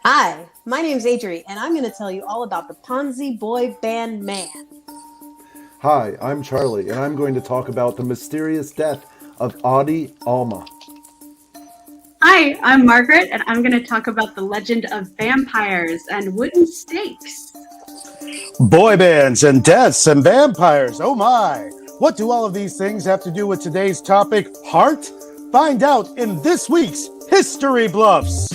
Hi, my name's Adri, and I'm going to tell you all about the Ponzi boy band man. Hi, I'm Charlie, and I'm going to talk about the mysterious death of Audi Alma. Hi, I'm Margaret, and I'm going to talk about the legend of vampires and wooden stakes. Boy bands and deaths and vampires. Oh my. What do all of these things have to do with today's topic, heart? Find out in this week's History Bluffs.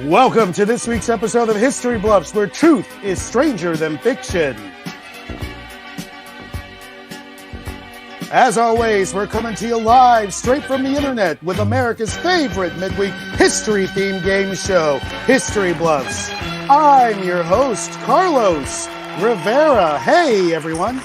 Welcome to this week's episode of History Bluffs, where truth is stranger than fiction. As always, we're coming to you live straight from the internet with America's favorite midweek history-themed game show, History Bluffs. I'm your host, Carlos Rivera. Hey, everyone.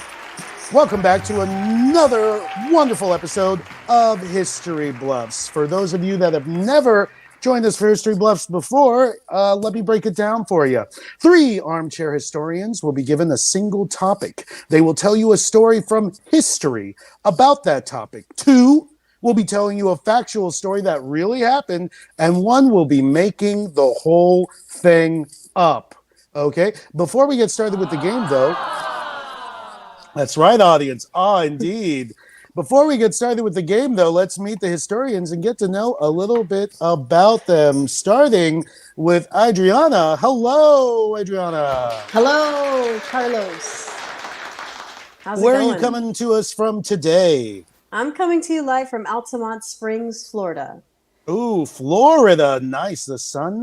Welcome back to another wonderful episode of History Bluffs. For those of you that have never joined us for History Bluffs before, let me break it down for you. 3 armchair historians will be given a single topic. They will tell you a story from history about that topic. 2 will be telling you a factual story that really happened, and 1 will be making the whole thing up. Okay? Before we get started with the game, though, that's right, audience. Indeed. Before we get started with the game, though, let's meet the historians and get to know a little bit about them, starting with Adriana. Hello, Adriana. Hello, Carlos. How's it Where going? are you coming to us from today? I'm coming to you live from Altamont Springs, Florida. Ooh, Florida. Nice. The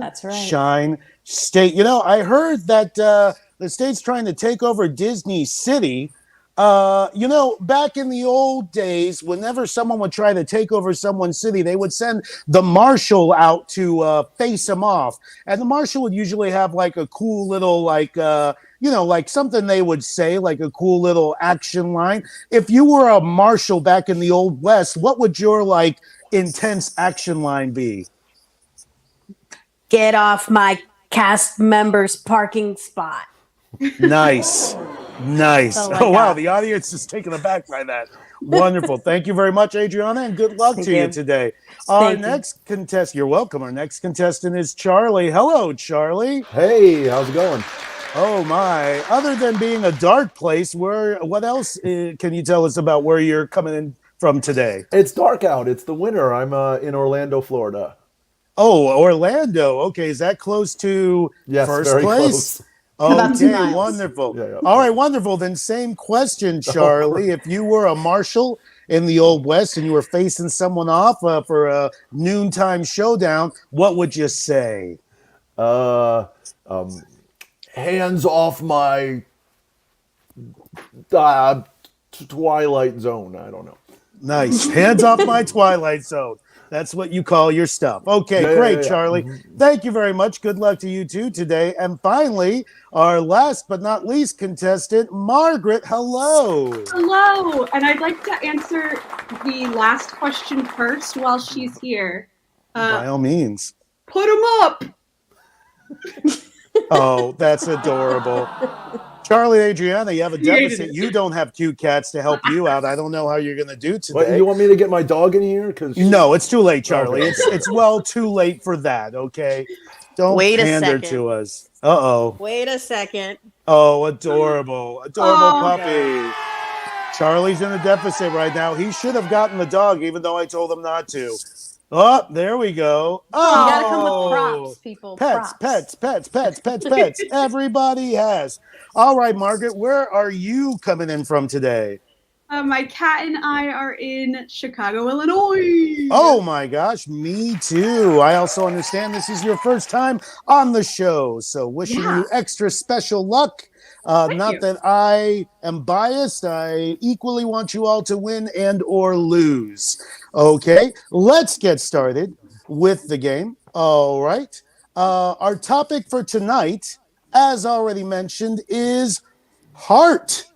That's right. sunshine state. You know, I heard that the state's trying to take over Disney City. Back in the old days, whenever someone would try to take over someone's city, they would send the marshal out to face them off. And the marshal would usually have like a cool little, like something they would say, like a cool little action line. If you were a marshal back in the old West, what would your intense action line be? Get off my cast member's parking spot. Nice. Like Oh, wow. that. The audience is taken aback by that. Wonderful. Thank you very much, Adriana, and good luck to you today. Our next contestant, you're welcome. Our next contestant is Charlie. Hello, Charlie. Hey, how's it going? Oh, my. Other than being a dark place, what else can you tell us about where you're coming in from today? It's dark out. It's the winter. I'm in Orlando, Florida. Oh, Orlando. Okay, is that close to Yes, first very place? close. About 2 Okay, miles. wonderful. Yeah. All right, wonderful. Then same question, Charlie. If you were a marshal in the Old West and you were facing someone off for a noontime showdown, what would you say? Hands off my Twilight Zone. I don't know. Nice. Hands off my Twilight Zone. That's what you call your stuff. Okay, great, Charlie. Thank you very much. Good luck to you too today. And finally, our last but not least contestant, Margaret. Hello. Hello, and I'd like to answer the last question first while she's here. By all means. Put them up. Oh, that's adorable. Charlie, Adriana, you have a deficit. You don't have cute cats to help you out. I don't know how you're going to do today. What, you want me to get my dog in here? No, it's too late, Charlie. Okay. It's well too late for that, okay? Don't pander to us. Uh-oh. Wait a second. Oh, adorable. Adorable puppy. Charlie's in a deficit right now. He should have gotten the dog, even though I told him not to. Oh, there we go. Oh, You gotta come with props, people. Pets. Everybody has. All right, Margaret, where are you coming in from today? My cat and I are in Chicago, Illinois. Oh my gosh, me too. I also understand this is your first time on the show, so wishing you extra special luck. Not that I am biased. I equally want you all to win and or lose. Okay, let's get started with the game. All right. Our topic for tonight, as already mentioned, is heart.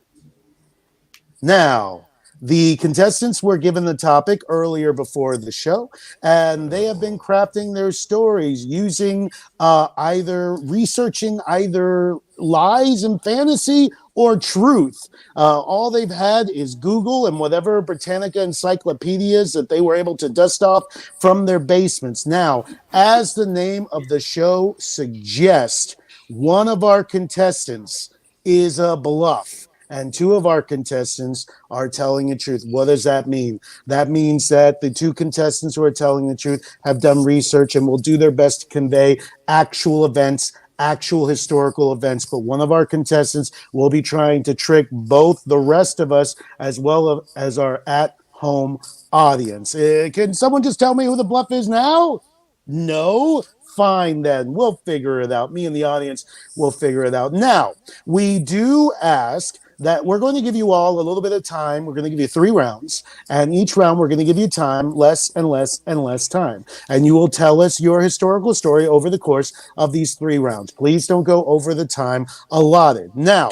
Now, the contestants were given the topic earlier before the show, and they have been crafting their stories using either researching either lies and fantasy or truth. All they've had is Google and whatever Britannica encyclopedias that they were able to dust off from their basements. Now, as the name of the show suggests, one of our contestants is a bluff. And two of our contestants are telling the truth. What does that mean? That means that the two contestants who are telling the truth have done research and will do their best to convey actual events, actual historical events. But one of our contestants will be trying to trick both the rest of us as well as our at-home audience. Can someone just tell me who the bluff is now? No? Fine then. We'll figure it out. Me and the audience will figure it out. Now, we do ask that we're going to give you all a little bit of time. We're going to give you 3 rounds, and each round we're going to give you time, less and less and less time. And you will tell us your historical story over the course of these 3 rounds. Please don't go over the time allotted. Now,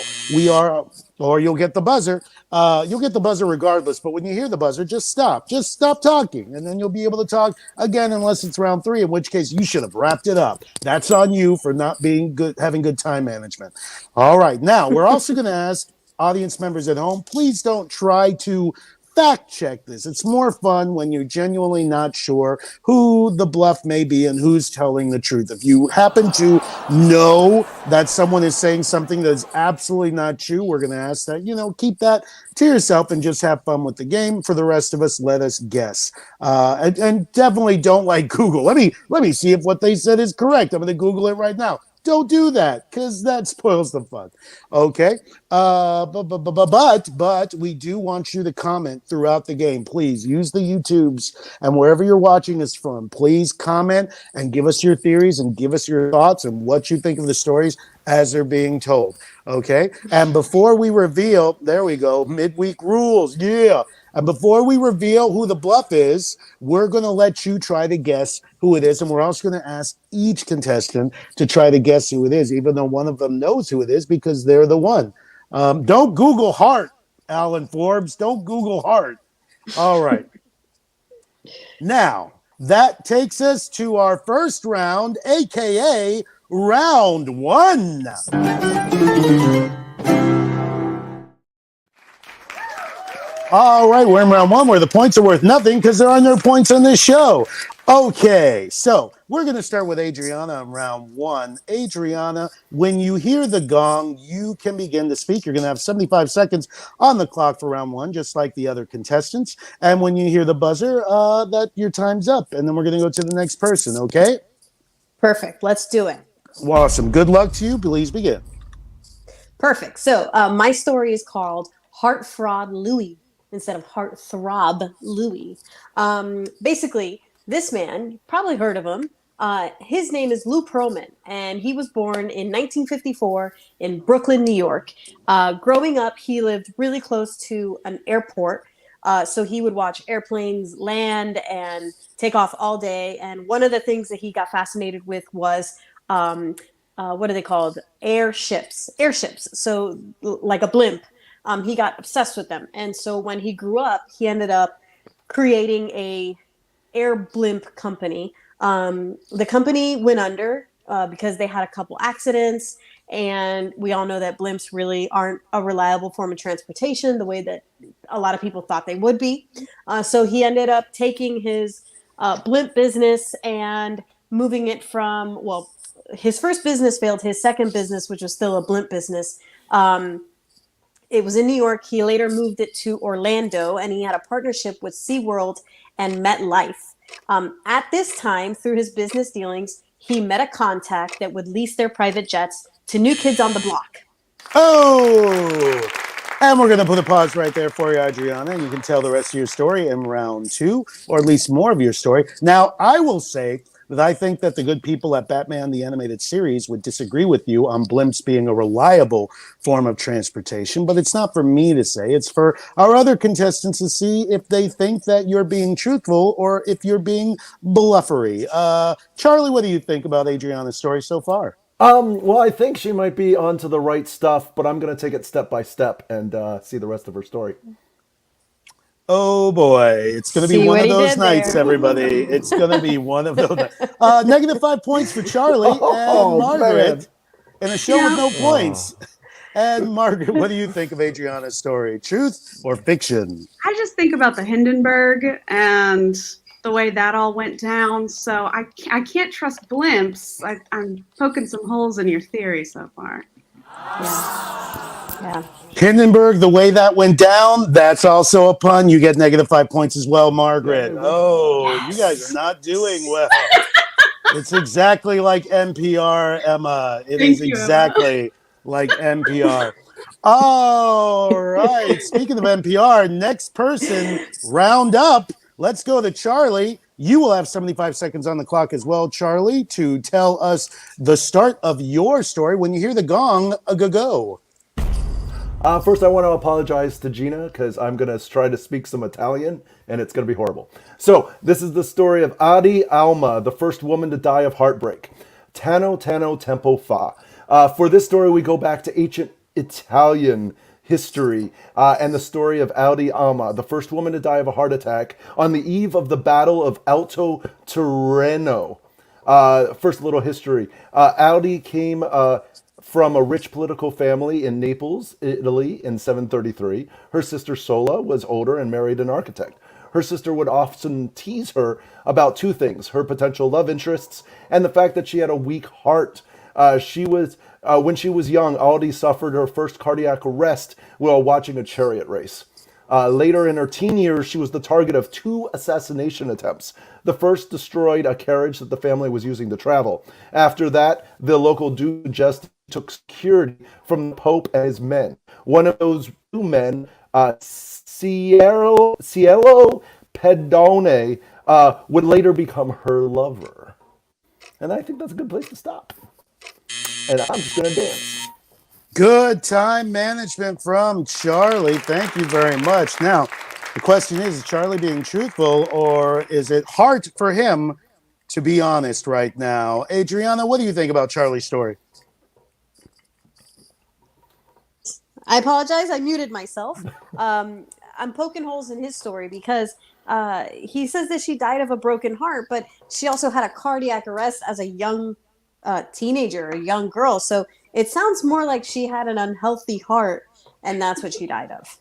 or you'll get the buzzer. You'll get the buzzer regardless, but when you hear the buzzer, just stop. Just stop talking, and then you'll be able to talk again unless it's round 3, in which case you should have wrapped it up. That's on you for not being good, having good time management. All right, now we're also going to ask audience members at home, please don't try to fact check this. It's more fun when you're genuinely not sure who the bluff may be and who's telling the truth. If you happen to know that someone is saying something that is absolutely not true, we're going to ask that, keep that to yourself and just have fun with the game. For the rest of us, let us guess. And definitely don't Google. Let me see if what they said is correct. I'm going to Google it right now. Don't do that, because that spoils the fun. Okay? But we do want you to comment throughout the game. Please use the YouTubes and wherever you're watching us from. Please comment and give us your theories and give us your thoughts and what you think of the stories as they're being told. Okay? And before we reveal, there we go, midweek rules. Yeah. And before we reveal who the bluff is, we're going to let you try to guess who it is. And we're also going to ask each contestant to try to guess who it is, even though one of them knows who it is because they're the one. Don't Google heart, Alan Forbes. Don't Google heart. All right. Now, that takes us to our first round, a.k.a. round 1. All right, we're in round 1 where the points are worth nothing because there are no points on this show. Okay, so we're going to start with Adriana in round 1. Adriana, when you hear the gong, you can begin to speak. You're going to have 75 seconds on the clock for round 1, just like the other contestants. And when you hear the buzzer, that your time's up. And then we're going to go to the next person, okay? Perfect. Let's do it. Awesome. Good luck to you. Please begin. Perfect. So my story is called Heart Fraud Louie instead of Heart Throb Louie. Basically, this man, you've probably heard of him. His name is Lou Pearlman, and he was born in 1954 in Brooklyn, New York. Growing up, he lived really close to an airport, so he would watch airplanes land and take off all day. And one of the things that he got fascinated with was what are they called? Airships. So like a blimp. He got obsessed with them. And so when he grew up, he ended up creating a air blimp company. The company went under because they had a couple accidents. And we all know that blimps really aren't a reliable form of transportation the way that a lot of people thought they would be. So he ended up taking his blimp business and moving it from, well, his first business failed. His second business, which was still a blimp business, it was in New York. He later moved it to Orlando, and he had a partnership with SeaWorld and MetLife. At this time, through his business dealings, he met a contact that would lease their private jets to New Kids on the Block. Oh! And we're going to put a pause right there for you, Adriana, and you can tell the rest of your story in round 2, or at least more of your story. Now, I will say that I think that the good people at Batman the Animated Series would disagree with you on blimps being a reliable form of transportation, but it's not for me to say. It's for our other contestants to see if they think that you're being truthful or if you're being bluffery. Charlie, what do you think about Adriana's story so far? Well, I think she might be onto the right stuff, but I'm going to take it step by step and see the rest of her story. Oh boy, it's going to be one of those nights, everybody. It's going to be one of those nights. -5 points for Charlie and Margaret in a show with no points. And Margaret, what do you think of Adriana's story? Truth or fiction? I just think about the Hindenburg and the way that all went down. So I can't trust blimps. I'm poking some holes in your theory so far. Yeah. Hindenburg, the way that went down, that's also a pun. You get -5 points as well, Margaret. Oh, you guys are not doing well. It's exactly like NPR, Emma. It Thank is you, exactly like NPR. All right. Speaking of NPR, next person, round up. Let's go to Charlie. You will have 75 seconds on the clock as well, Charlie, to tell us the start of your story. When you hear the gong, a go. First, I want to apologize to Gina because I'm going to try to speak some Italian and it's going to be horrible. So, this is the story of Adi Alma, the first woman to die of heartbreak. Tanno tempo fa. For this story, we go back to ancient Italian history and the story of Adi Alma, the first woman to die of a heart attack on the eve of the Battle of Alto Tirreno. First, a little history. Audi came from a rich political family in Naples, Italy, in 733. Her sister Sola was older and married an architect. Her sister would often tease her about two things: her potential love interests and the fact that she had a weak heart. When she was young, Aldi suffered her first cardiac arrest while watching a chariot race. Later in her teen years, she was the target of 2 assassination attempts. The first destroyed a carriage that the family was using to travel. After that, the local duke just took security from the Pope and his men. One of those 2 men, Cielo Pedone, would later become her lover. And I think that's a good place to stop. And I'm just going to dance. Good time management from Charlie. Thank you very much. Now, the question is Charlie being truthful, or is it hard for him to be honest right now? Adriana, what do you think about Charlie's story? I apologize. I muted myself. I'm poking holes in his story because he says that she died of a broken heart, but she also had a cardiac arrest as a young teenager, a young girl. So it sounds more like she had an unhealthy heart, and that's what she died of.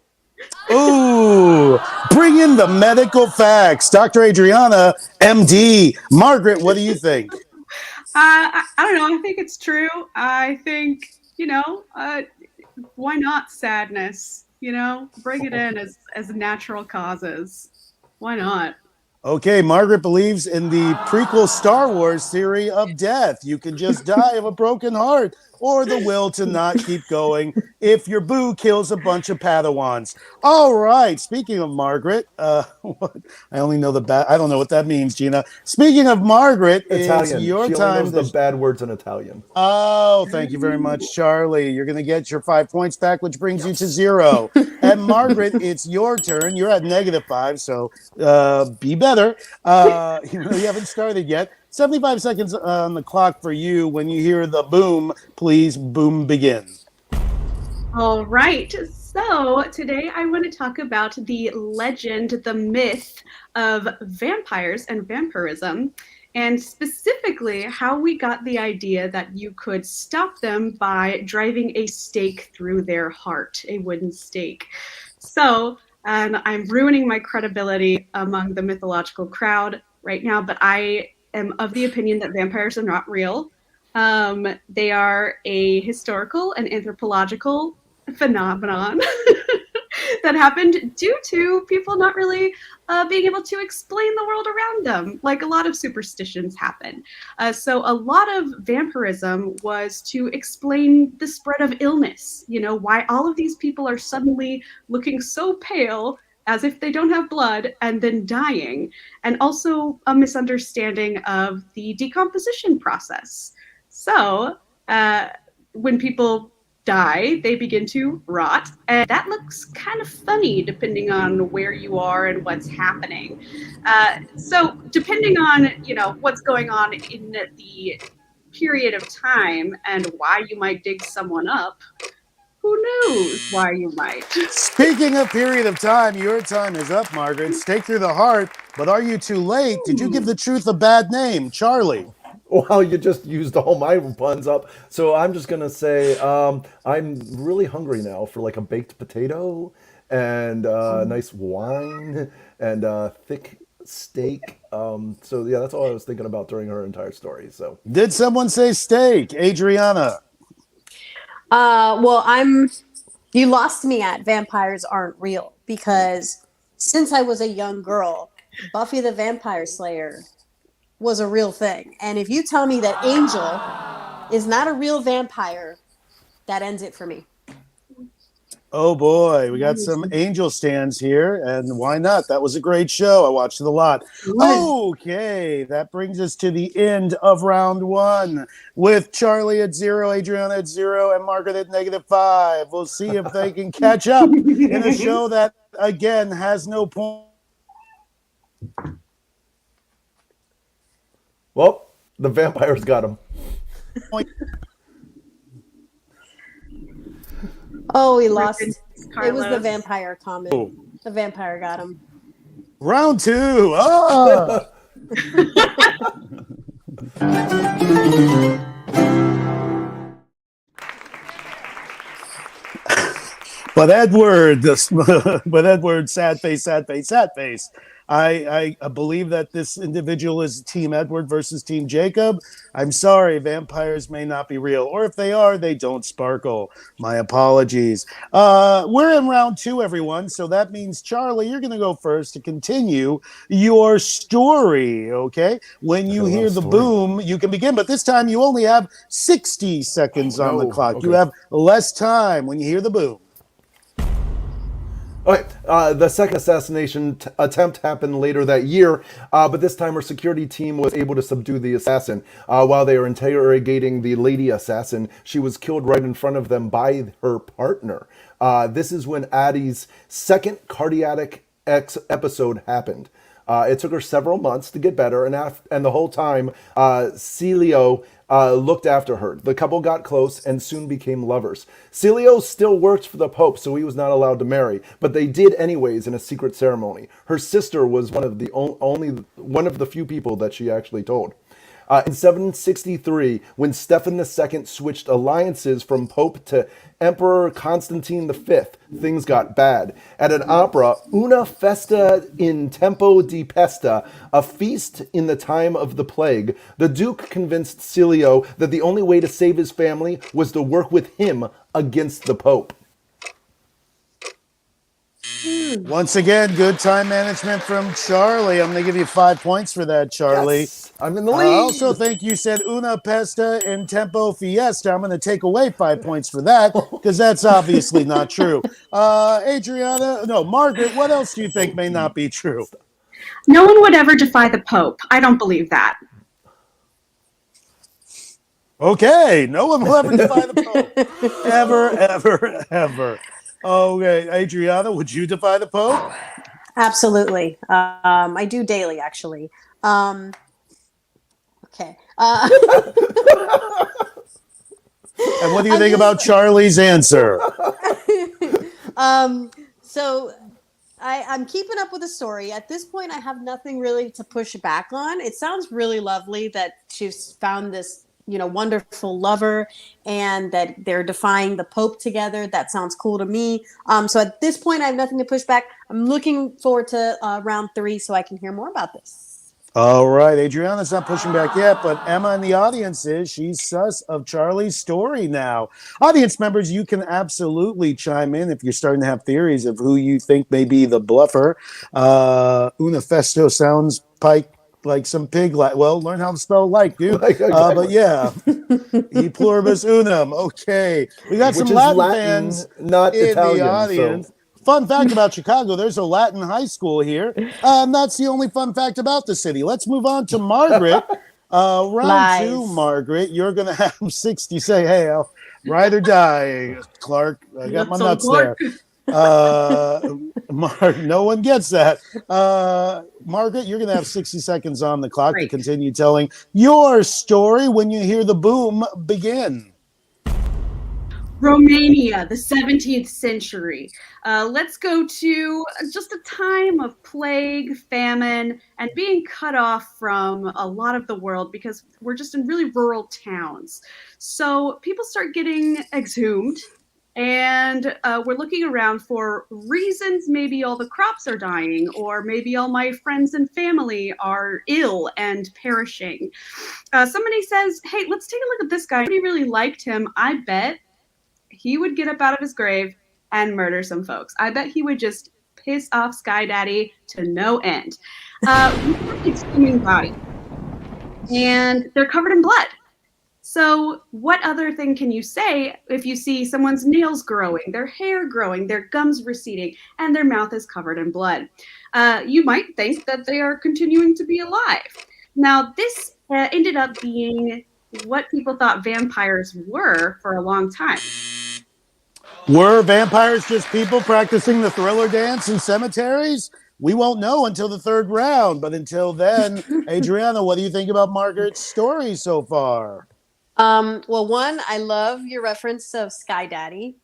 Ooh, bring in the medical facts. Dr. Adriana, MD. Margaret, what do you think? I don't know. I think it's true. I think, why not sadness? Bring it in as natural causes. Why not? Okay, Margaret believes in the prequel Star Wars theory of death. You can just die of a broken heart or the will to not keep going if your boo kills a bunch of Padawans. All right, speaking of Margaret, I only know I don't know what that means, Gina. Speaking of Margaret, Italian. it's your she time. Only knows the bad words in Italian. Oh, thank you very much, Charlie. You're going to get your 5 points back, which brings you to 0. And Margaret, it's your turn. You're at -5, so be better. You haven't started yet. 75 seconds on the clock for you. When you hear the boom, please boom begin. All right. So today I want to talk about the legend, the myth of vampires and vampirism, and specifically how we got the idea that you could stop them by driving a stake through their heart, a wooden stake. So, and I'm ruining my credibility among the mythological crowd right now, but I am of the opinion that vampires are not real. They are a historical and anthropological phenomenon that happened due to people not really being able to explain the world around them, like a lot of superstitions happen. So a lot of vampirism was to explain the spread of illness, why all of these people are suddenly looking so pale as if they don't have blood and then dying, and also a misunderstanding of the decomposition process. So when people die, they begin to rot, and that looks kind of funny depending on where you are and what's happening. So depending on what's going on in the period of time and why you might dig someone up, who knows why you might. Speaking of period of time, your time is up, Margaret. Stake through the heart, but are you too late? Did you give the truth a bad name, Charlie? Well, you just used all my puns up. So I'm just going to say I'm really hungry now for like a baked potato and nice wine and thick steak. So yeah, that's all I was thinking about during her entire story. So Did someone say steak? Adriana. Well, you lost me at vampires aren't real because since I was a young girl, Buffy the Vampire Slayer was a real thing. And if you tell me that Angel is not a real vampire, that ends it for me. Oh boy, we got some Angel stands here, and why not? That was a great show. I watched it a lot. Okay, that brings us to the end of round one with Charlie at 0, Adriana at 0, and Margaret at -5. We'll see if they can catch up in a show that, again, has no point. well, the vampires got him. Oh, we lost. It was the Carlos. vampire comment. The vampire got him. Round 2. Ah! But Edward, sad face. I believe that this individual is Team Edward versus Team Jacob. I'm sorry, vampires may not be real, or if they are, they don't sparkle. My apologies. We're in round 2, everyone, so that means, Charlie, you're going to go first to continue your story, okay? When you hear the boom, you can begin, but this time you only have 60 seconds on the clock. Okay. You have less time when you hear the boom. Okay, the second assassination attempt happened later that year, but this time her security team was able to subdue the assassin. While they were interrogating the lady assassin, she was killed right in front of them by her partner. This is when Addie's second cardiac episode happened. It took her several months to get better, and the whole time, Celio looked after her. The couple got close and soon became lovers. Celio still worked for the Pope, so he was not allowed to marry, but they did anyways in a secret ceremony. Her sister was one of the few people that she actually told. In 763, when Stephen II switched alliances from Pope to Emperor Constantine V, things got bad. At an opera, Una Festa in Tempo di Pesta, a feast in the time of the plague, the Duke convinced Celio that the only way to save his family was to work with him against the Pope. Once again, good time management from Charlie. I'm going to give you 5 points for that, Charlie. Yes, I'm in the lead. I also think you said una pesta in tempo fiesta. I'm going to take away 5 points for that because that's obviously not true. Margaret, what else do you think may not be true? No one would ever defy the Pope. I don't believe that. Okay, no one will ever defy the Pope. Ever. Okay, Adriana, would you defy the Pope? Absolutely. I do daily, actually. Okay. And what do you think about Charlie's answer? So I'm keeping up with the story. At this point, I have nothing really to push back on. It sounds really lovely that she's found this wonderful lover and that they're defying the Pope together. That sounds cool to me. So at this point, I have nothing to push back. I'm looking forward to round 3 so I can hear more about this. All right. Adriana's not pushing back yet, but Emma in the audience is. She's sus of Charlie's story now. Audience members, you can absolutely chime in if you're starting to have theories of who you think may be the bluffer. Una Festo sounds like some pig. Well, learn how to spell like, dude. Exactly. But yeah, e pluribus unum. Okay, we got some Latin fans not in Italian, the audience. So. Fun fact about Chicago: there's a Latin high school here. That's the only fun fact about the city. Let's move on to Margaret. Round 2, Margaret. You're gonna have 60. Say, hey, I'll ride or die, Clark. I got my nuts there. No one gets that. Margaret, you're going to have 60 seconds on the clock to continue telling your story when you hear the boom begin. Romania, the 17th century. Let's go to just a time of plague, famine, and being cut off from a lot of the world because we're just in really rural towns. So people start getting exhumed, and we're looking around for reasons. Maybe all the crops are dying, or maybe all my friends and family are ill and perishing. Somebody says, hey, let's take a look at this guy. Nobody really liked him. I bet he would get up out of his grave and murder some folks. I bet he would just piss off Sky Daddy to no end. It's human body, and they're covered in blood. So what other thing can you say if you see someone's nails growing, their hair growing, their gums receding, and their mouth is covered in blood? You might think that they are continuing to be alive. Now, this ended up being what people thought vampires were for a long time. Were vampires just people practicing the Thriller dance in cemeteries? We won't know until the third round. But until then, Adriana, what do you think about Margaret's story so far? Well, one, I love your reference of Sky Daddy,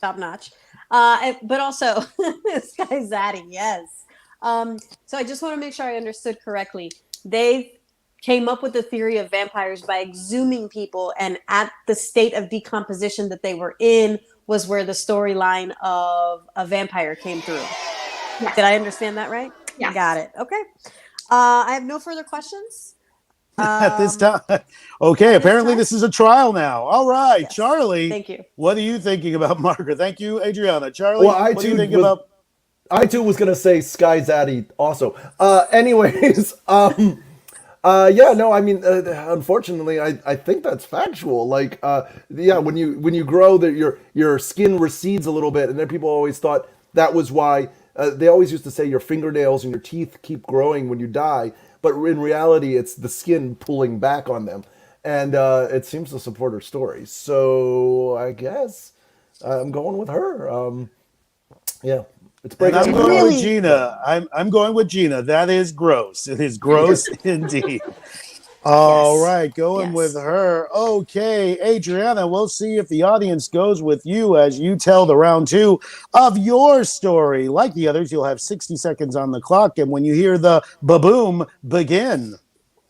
top notch. But also Sky Zaddy, yes. So I just want to make sure I understood correctly. They came up with the theory of vampires by exhuming people, and at the state of decomposition that they were in was where the storyline of a vampire came through. Yes. Did I understand that right? Yes. Got it. Okay. I have no further questions. At this time. Okay, apparently this is a trial now. All right, Yes. Charlie. Thank you. What are you thinking about Margaret? Thank you, Adriana. Charlie, Well, what do you think about... I too was gonna say Sky Zaddy also. Anyways, yeah, no, I mean, unfortunately, I think that's factual. Like, yeah, when you grow, that your skin recedes a little bit, and then people always thought that was why they always used to say your fingernails and your teeth keep growing when you die, but in reality, it's the skin pulling back on them, and it seems to support her story. So I guess I'm going with her. Yeah. It's And breaking I'm my going heart. with Gina. I'm going with Gina. That is gross. It is gross indeed. All right, going Yes. with her. Okay, Adriana, we'll see if the audience goes with you as you tell the round two of your story. Like the others, you'll have 60 seconds on the clock, and when you hear the ba-boom, begin.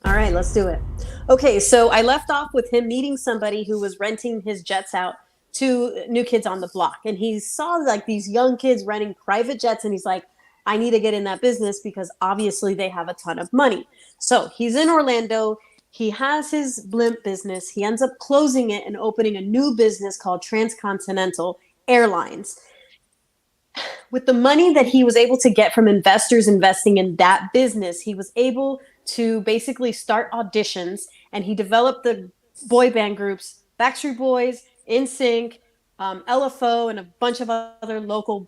All right, let's do it. Okay, so I left off with him meeting somebody who was renting his jets out to New Kids on the Block. And he saw like these young kids renting private jets, and he's like, I need to get in that business because obviously they have a ton of money. So he's in Orlando. He has his blimp business. He ends up closing it and opening a new business called Transcontinental Airlines. With the money that he was able to get from investors investing in that business, he was able to basically start auditions, and he developed the boy band groups Backstreet Boys, NSYNC, LFO, and a bunch of other local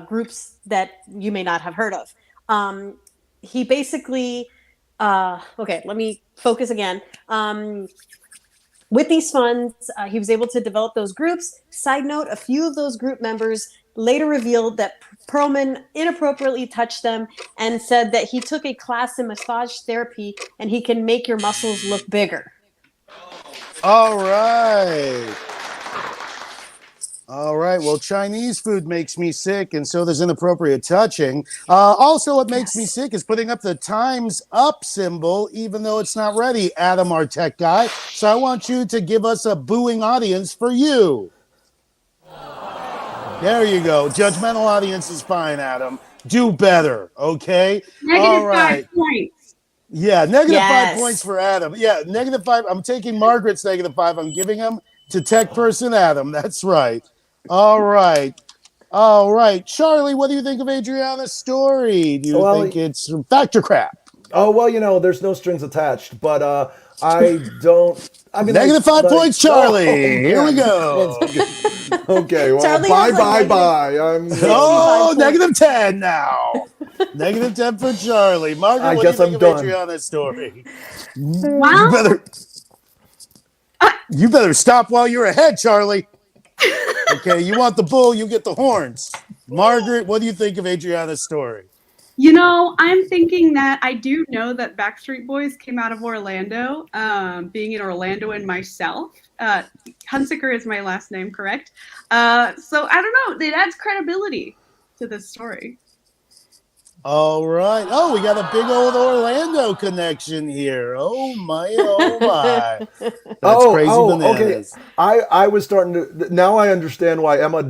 groups that you may not have heard of. He basically, okay, let me focus again. With these funds, he was able to develop those groups. Side note, a few of those group members later revealed that Perlman inappropriately touched them and said that he took a class in massage therapy and he can make your muscles look bigger. All right. All right. Well, Chinese food makes me sick, and so there's inappropriate touching. Also, what makes me sick is putting up the time's up symbol, even though it's not ready, Adam, our tech guy. So I want you to give us a booing audience for you. There you go. Judgmental audience is fine, Adam. Do better, okay? All right. -5 points. Yeah, negative Yes. 5 points for Adam. Yeah, -5. I'm taking Margaret's -5. I'm giving them to tech person Adam. That's right. All right. All right. Charlie, what do you think of Adriana's story? Do you think it's fact or crap? Oh, well, there's no strings attached, but I don't. I mean, -5 points, Charlie. Here we go. Okay, well, Charlie bye, has, like, bye. I'm. Oh, points. -10 now. -10 for Charlie. Margaret, I what guess do you think I'm of done. Adriana's story? Well, You better stop while you're ahead, Charlie. Okay, you want the bull, you get the horns. Margaret, what do you think of Adriana's story? I'm thinking that I do know that Backstreet Boys came out of Orlando. Being an Orlandoan myself, Hunsaker is my last name, correct? So I don't know. It adds credibility to this story. All right. Oh, we got a big old Orlando connection here. Oh my, oh my. That's crazy bananas. Okay. I was starting to. Now I understand why Emma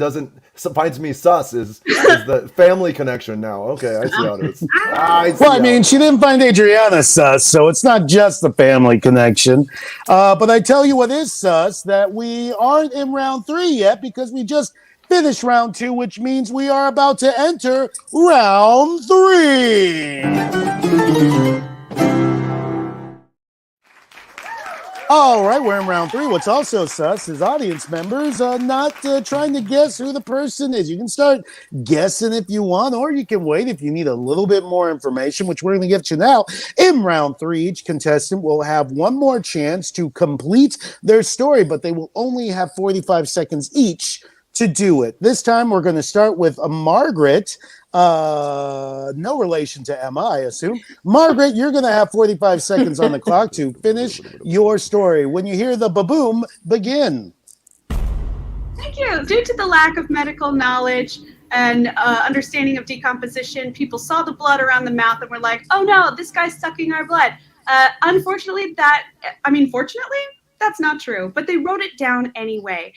finds me sus is the family connection now. Okay, I see how it is. Well, I mean, she didn't find Adriana sus, so it's not just the family connection. But I tell you what is sus, that we aren't in round 3 yet because we just finished round 2, which means we are about to enter round 3. All right, we're in round 3. What's also sus is audience members not trying to guess who the person is. You can start guessing if you want, or you can wait if you need a little bit more information, which we're going to give you now. In round 3, each contestant will have one more chance to complete their story, but they will only have 45 seconds each to do it. This time, we're going to start with Margaret. No relation to Emma, I assume. Margaret, you're going to have 45 seconds on the clock to finish your story. When you hear the ba-boom, begin. Thank you. Due to the lack of medical knowledge and understanding of decomposition, people saw the blood around the mouth and were like, oh no, this guy's sucking our blood. Unfortunately, fortunately, that's not true, but they wrote it down anyway.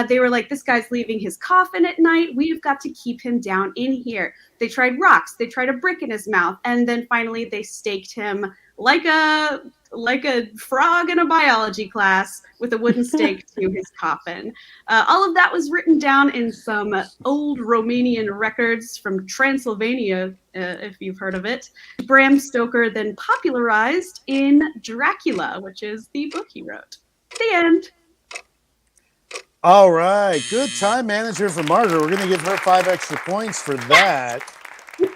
They were like, this guy's leaving his coffin at night. We've got to keep him down in here. They tried rocks. They tried a brick in his mouth. And then finally they staked him like a frog in a biology class with a wooden stake to his coffin. All of that was written down in some old Romanian records from Transylvania, if you've heard of it. Bram Stoker then popularized in Dracula, which is the book he wrote. The end. All right. Good time manager for Margaret. We're going to give her 5 extra points for that.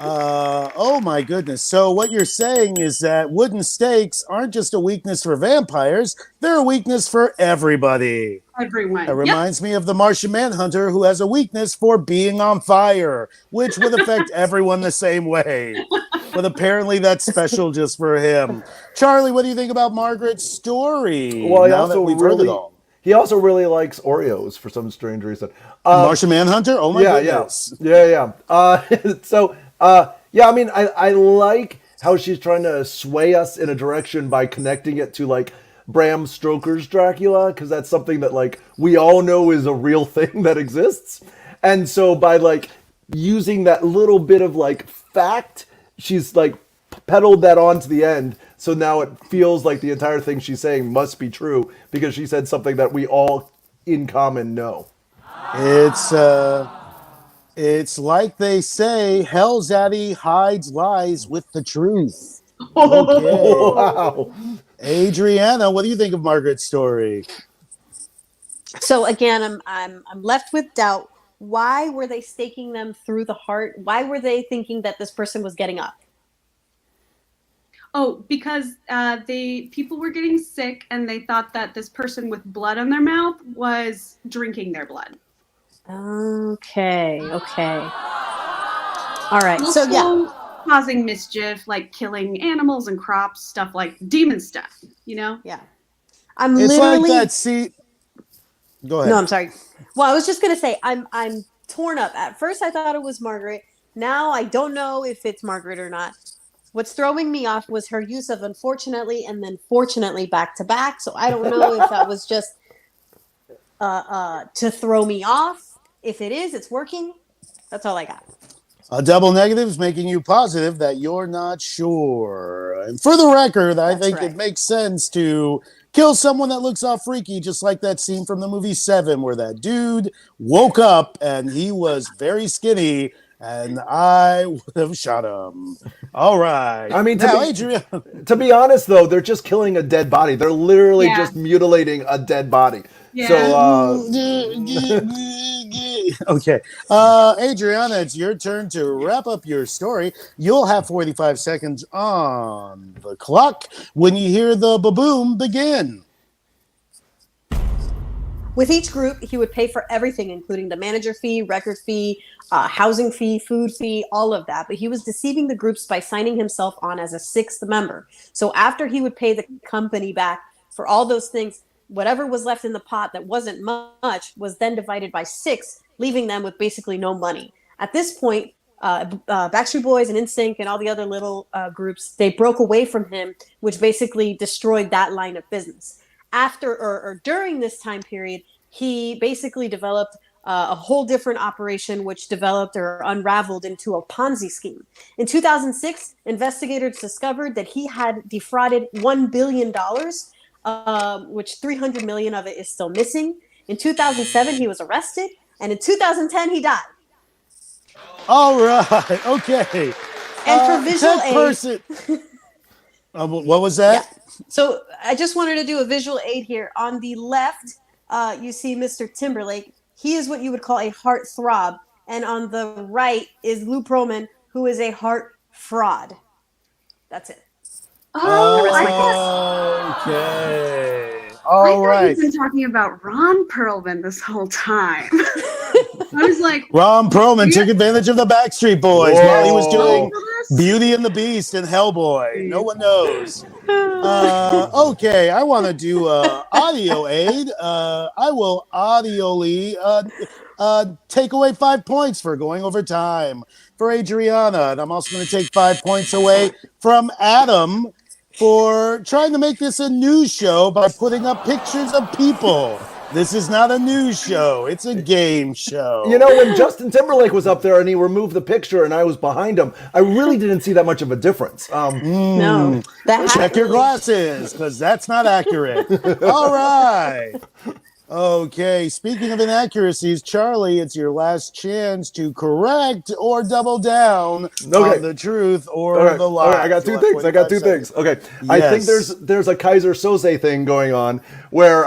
Oh my goodness. So what you're saying is that wooden stakes aren't just a weakness for vampires, they're a weakness for everybody. Everyone. It reminds me of the Martian Manhunter, who has a weakness for being on fire, which would affect everyone the same way. But apparently that's special just for him. Charlie, what do you think about Margaret's story? Well, now that we've heard it all. He also really likes Oreos for some strange reason. Martian Manhunter? Oh my goodness. Yeah. I mean, I like how she's trying to sway us in a direction by connecting it to like Bram Stoker's Dracula, because that's something that like we all know is a real thing that exists. And so by like using that little bit of like fact, she's like peddled that on to the end. So now it feels like the entire thing she's saying must be true because she said something that we all in common know. It's like they say, Hell's Zaddy hides lies with the truth. Okay. Wow. Adriana, what do you think of Margaret's story? So again, I'm left with doubt. Why were they staking them through the heart? Why were they thinking that this person was getting up? Oh, because people were getting sick and they thought that this person with blood on their mouth was drinking their blood. Okay. All right. Also, So yeah, causing mischief, like killing animals and crops, stuff like demon stuff. You know? yeah. It's like that. See, go ahead. No, I'm sorry. Well, I was just gonna say I'm torn up. At first, I thought it was Margaret. Now I don't know if it's Margaret or not. What's throwing me off was her use of unfortunately and then fortunately back to back. So I don't know if that was just to throw me off. If it is, it's working. That's all I got. A double negative is making you positive that you're not sure. And for the record, I think it makes sense to kill someone that looks all freaky, just like that scene from the movie Seven, where that dude woke up and he was very skinny, and I would have shot him. All right. I mean, Adrian. To be honest, though, they're just killing a dead body. They're literally just mutilating a dead body. Yeah. So, okay. Adriana, it's your turn to wrap up your story. You'll have 45 seconds on the clock when you hear the ba-boom begin. With each group, he would pay for everything, including the manager fee, record fee, housing fee, food fee, all of that. But he was deceiving the groups by signing himself on as a 6th member. So after he would pay the company back for all those things, whatever was left in the pot that wasn't much was then divided by 6, leaving them with basically no money. At this point, Backstreet Boys and NSYNC and all the other little groups, they broke away from him, which basically destroyed that line of business. After or during this time period, he basically developed a whole different operation, which developed or unraveled into a Ponzi scheme. In 2006, investigators discovered that he had defrauded $1 billion, which 300 million of it is still missing. In 2007, he was arrested, and in 2010, he died. All right. Okay. And for visual aid, what was that? Yeah. So I just wanted to do a visual aid here. On the left, you see Mr. Timberlake. He is what you would call a heart throb. And on the right is Lou Pearlman, who is a heart fraud. That's it. Oh, okay. I All thought right. you've been talking about Ron Perlman this whole time. I was like, Ron Perlman took advantage of the Backstreet Boys Whoa. while he was doing this? Beauty and the Beast and Hellboy. No one knows. Okay, I want to do audio aid. I will audioly take away 5 points for going over time for Adriana. And I'm also going to take 5 points away from Adam for trying to make this a news show by putting up pictures of people. This is not a news show. It's a game show. You know, when Justin Timberlake was up there and he removed the picture and I was behind him, I really didn't see that much of a difference. No. Check your glasses, because that's not accurate. All right. Okay, speaking of inaccuracies, Charlie, it's your last chance to correct or double down on the truth or the lie. All right, I got two things. Okay, Yes. I think there's a Kaiser Soze thing going on where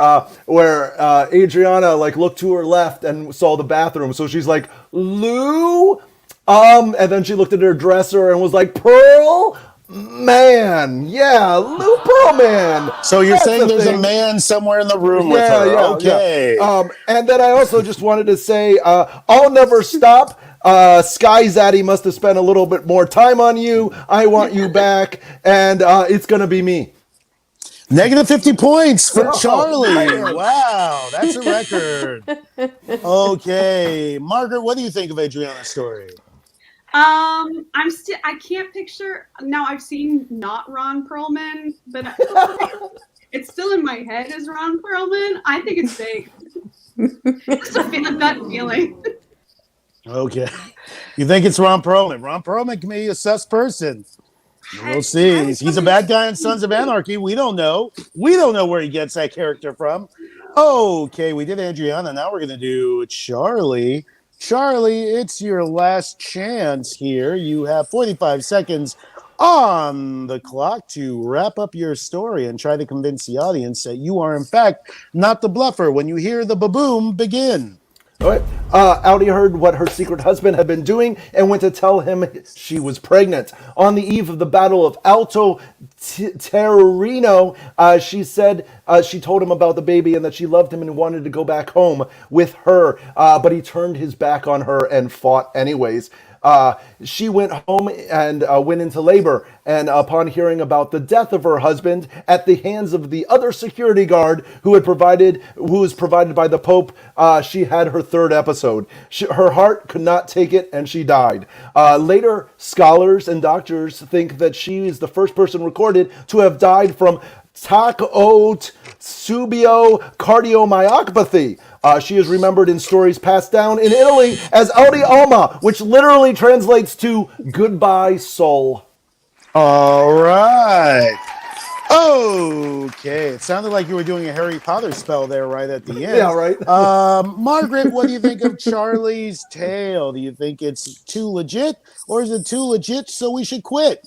Adriana like looked to her left and saw the bathroom, so she's like, Lou, and then she looked at her dresser and was like, Pearl. Man, yeah, Lou Pearlman. So you're That's saying the there's thing. a man somewhere in the room with her. Yeah, Okay. yeah. And then I also just wanted to say, I'll never stop. Sky Zaddy must have spent a little bit more time on you. I want you back, and it's gonna be me. Negative 50 points for Oh, Charlie. man. Wow, that's a record. Okay, Margaret, what do you think of Adriana's story? I can't picture now. I've seen not Ron Perlman, but it's still in my head as Ron Perlman. I think it's fake. Just a gut feeling. Okay, you think it's Ron Perlman? Ron Perlman can be a sus person. We'll see. He's a bad guy in Sons of Anarchy. We don't know. We don't know where he gets that character from. Okay, we did Adriana. Now we're gonna do Charlie. Charlie, it's your last chance here. You have 45 seconds on the clock to wrap up your story and try to convince the audience that you are, in fact, not the bluffer. When you hear the ba-boom, begin. All right. Audi heard what her secret husband had been doing and went to tell him she was pregnant. On the eve of the Battle of Alto Terreno, she said she told him about the baby and that she loved him and wanted to go back home with her, but he turned his back on her and fought anyways. She went home and went into labor, and upon hearing about the death of her husband at the hands of the other security guard who was provided by the Pope, she had her third episode. Her heart could not take it, and she died. Later, scholars and doctors think that she is the first person recorded to have died from subio cardiomyopathy. She is remembered in stories passed down in Italy as Audi Alma, which literally translates to goodbye soul. All right. Okay. It sounded like you were doing a Harry Potter spell there right at the end. Yeah, right. Margaret, what do you think of Charlie's tale? Do you think it's too legit, or is it too legit so we should quit?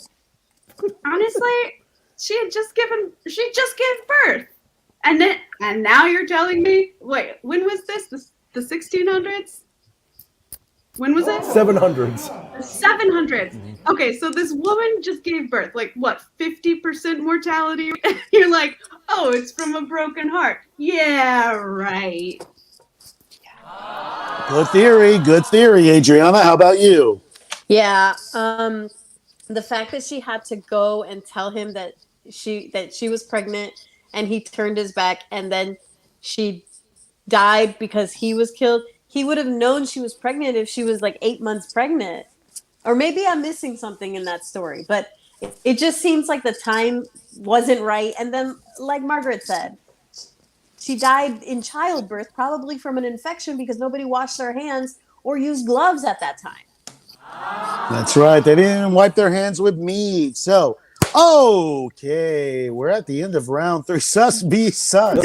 Honestly, she just gave birth. And now you're telling me, wait, when was this? The 1600s? When was it? 700s. The 700s. Okay, so this woman just gave birth. Like, what, 50% mortality? You're like, oh, it's from a broken heart. Yeah, right. Good theory, Adriana. How about you? Yeah. The fact that she had to go and tell him that she was pregnant and he turned his back, and then she died because he was killed. He would have known she was pregnant if she was like 8 months pregnant. Or maybe I'm missing something in that story, but it just seems like the time wasn't right. And then, like Margaret said, she died in childbirth, probably from an infection because nobody washed their hands or used gloves at that time. That's right. They didn't wipe their hands with meat. So, okay, we're at the end of round 3. Sus be sus.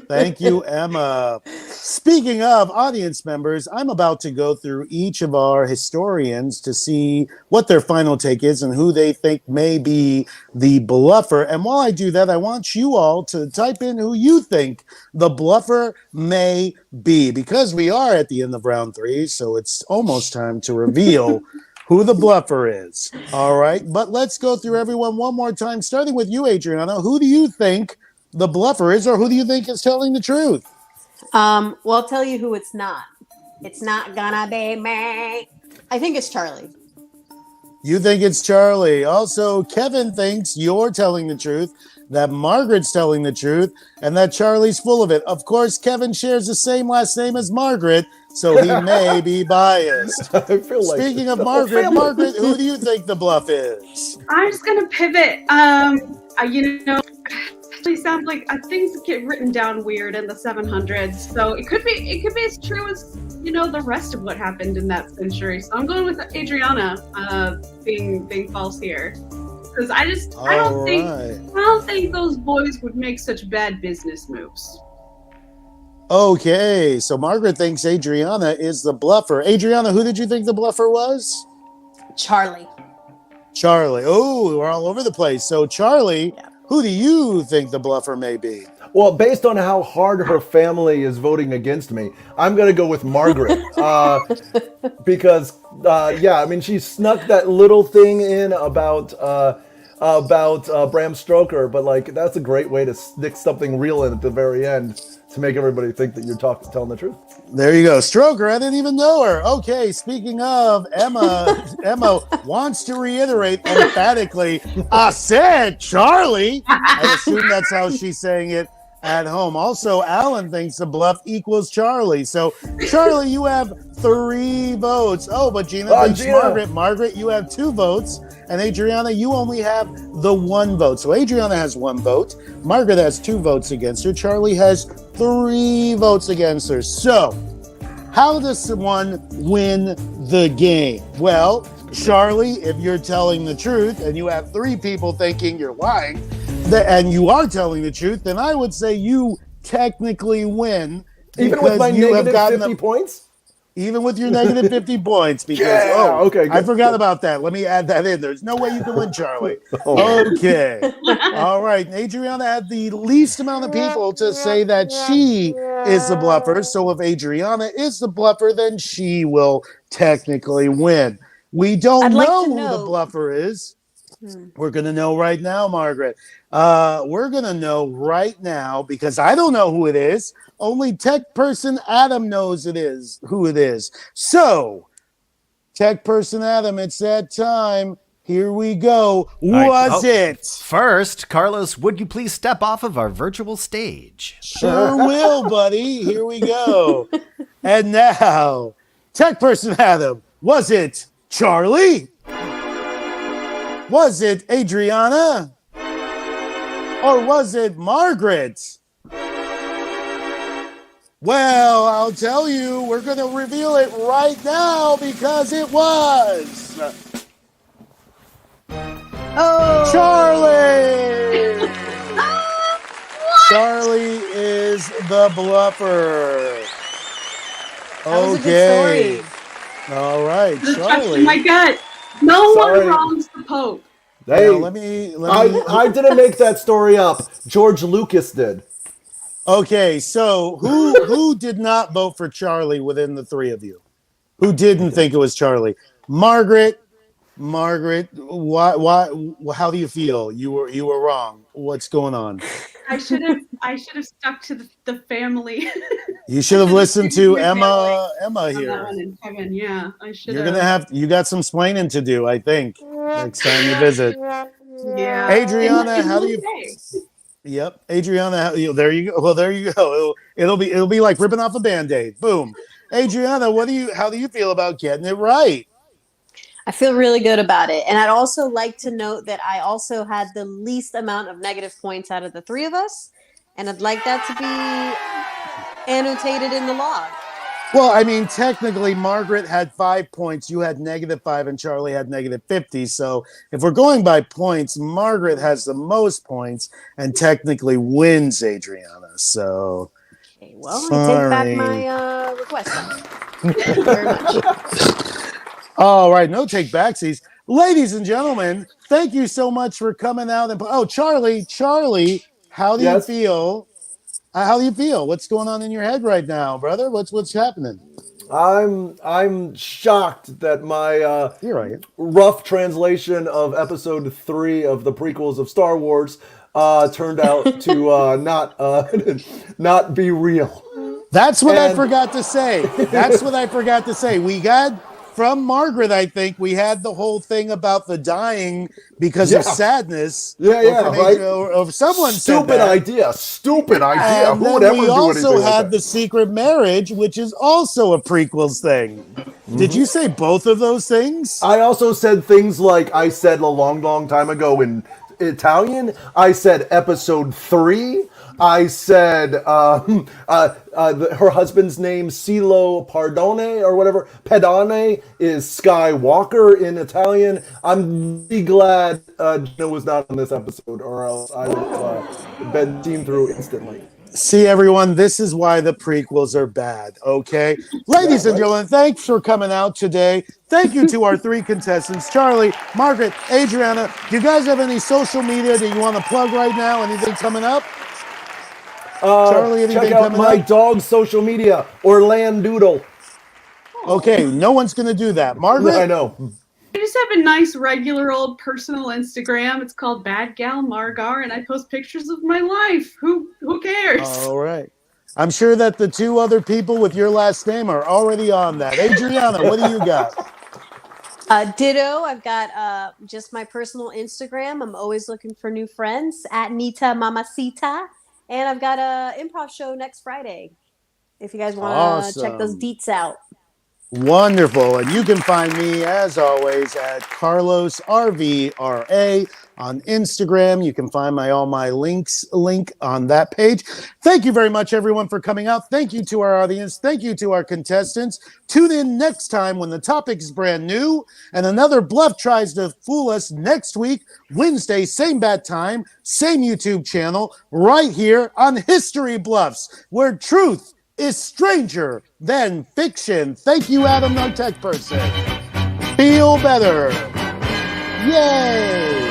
Thank you, Emma. Speaking of audience members, I'm about to go through each of our historians to see what their final take is and who they think may be the bluffer. And while I do that, I want you all to type in who you think the bluffer may be, because we are at the end of round 3, so it's almost time to reveal who the bluffer is. All right, but let's go through everyone one more time, starting with you, Adriana. Who do you think the bluffer is, or who do you think is telling the truth? Well, I'll tell you who it's not. It's not gonna be me. I think it's Charlie. You think it's Charlie. Also, Kevin thinks you're telling the truth, that Margaret's telling the truth, and that Charlie's full of it. Of course, Kevin shares the same last name as Margaret, so he may be biased. I feel like Speaking of Margaret, Margaret, who do you think the bluff is? I'm just gonna pivot. Actually sounds like things get written down weird in the 700s, so it could be as true as the rest of what happened in that century. So I'm going with Adriana being false here, because I don't think those boys would make such bad business moves. Okay, so Margaret thinks Adriana is the bluffer. Adriana, who did you think the bluffer was? Charlie. Charlie. Oh, we're all over the place. So Charlie, who do you think the bluffer may be? Well, based on how hard her family is voting against me, I'm going to go with Margaret. Because, I mean, she snuck that little thing in about Bram Stoker, but like that's a great way to stick something real in at the very end to make everybody think that you're telling the truth. There you go. Stroker, I didn't even know her. Okay, speaking of, Emma wants to reiterate emphatically, I said Charlie. I assume that's how she's saying it at home. Also, Alan thinks the bluff equals Charlie. So, Charlie, you have 3 votes. Oh, but Gina thinks Gina. Margaret. Margaret, you have 2 votes. And Adriana, you only have the 1 vote. So Adriana has 1 vote. Margaret has 2 votes against her. Charlie has 3 votes against her. So, how does one win the game? Well, Charlie, if you're telling the truth and you have 3 people thinking you're lying, and you are telling the truth, then I would say you technically win. Even with my negative 50 points? Even with your negative 50 points, because okay, I forgot about that. Let me add that in. There's no way you can win, Charlie. Okay. All right. Adriana had the least amount of people to say that she is the bluffer. So if Adriana is the bluffer, then she will technically win. We don't know who the bluffer is. We're going to know right now, Margaret. We're going to know right now because I don't know who it is. Only tech person Adam knows who it is. So, tech person Adam, it's that time. Here we go. Was it? First, Carlos, would you please step off of our virtual stage? Sure will, buddy. Here we go. And now, tech person Adam, was it Charlie? Was it Adriana? Or was it Margaret? Well, I'll tell you, we're going to reveal it right now because it was... Charlie! Charlie is the bluffer. That was a good story. All right, Charlie. My gut. No one wrongs the Pope. Hey, now, let me. I didn't make that story up. George Lucas did. Okay, so who did not vote for Charlie within the 3 of you? Who didn't think it was Charlie? Margaret, why? How do you feel? You were wrong. What's going on? I should have stuck to the family. You should have listened to Emma here. And Kevin, yeah, I should. You got some splaining to do, I think, next time you visit. Yeah. Adriana, how do you? Yep, Adriana. There you go. Well, there you go. It'll be like ripping off a Band-Aid. Boom. Adriana, how do you feel about getting it right? I feel really good about it. And I'd also like to note that I also had the least amount of negative points out of the three of us. And I'd like that to be annotated in the log. Well, I mean, technically, Margaret had 5 points. You had -5, and Charlie had -50. So if we're going by points, Margaret has the most points and technically wins, Adriana. So, Okay, well, I take back my request. Thank you very much. All right, no take backsies. Ladies and gentlemen, thank you so much for coming out. Charlie, how do you feel? How do you feel? What's going on in your head right now, brother? What's happening? I'm shocked that my You're right. rough translation of episode 3 of the prequels of Star Wars turned out to not be real. That's what I forgot to say. We got from Margaret, I think, we had the whole thing about the dying because of sadness. Right. Or someone Stupid said that. idea. And Who would then ever we do also anything like had that? the secret marriage, which is also a prequels thing. Did you say both of those things? I also said things like I said a long time ago in Italian. I said episode 3. I said her husband's name, Silo Pardone or whatever. Pedane is Skywalker in Italian. I'm really glad Gina was not on this episode, or else I would have been seen through instantly. See, everyone, this is why the prequels are bad, okay? Ladies and gentlemen, thanks for coming out today. Thank you to our 3 contestants, Charlie, Margaret, Adriana. Do you guys have any social media that you want to plug right now? Anything coming up? Charlie, anything check out coming my up? dog's social media, Orlandoodle. Okay, no one's going to do that. Margaret? I know. I just have a nice regular old personal Instagram. It's called Bad Gal Margar, and I post pictures of my life. Who cares? All right. I'm sure that the 2 other people with your last name are already on that. Adriana, what do you got? Ditto. I've got just my personal Instagram. I'm always looking for new friends at Nita Mamacita. And I've got a improv show next Friday. If you guys want to check those deets out. Wonderful. And you can find me, as always, at Carlos RVRA on Instagram. You can find all my link on that page. Thank you very much, everyone, for coming out. Thank you to our audience. Thank you to our contestants. Tune in next time when the topic is brand new and another bluff tries to fool us next week, Wednesday, same bat time, same YouTube channel, right here on History Bluffs, where truth is stranger than fiction. Thank you, Adam, our tech person. Feel better. Yay!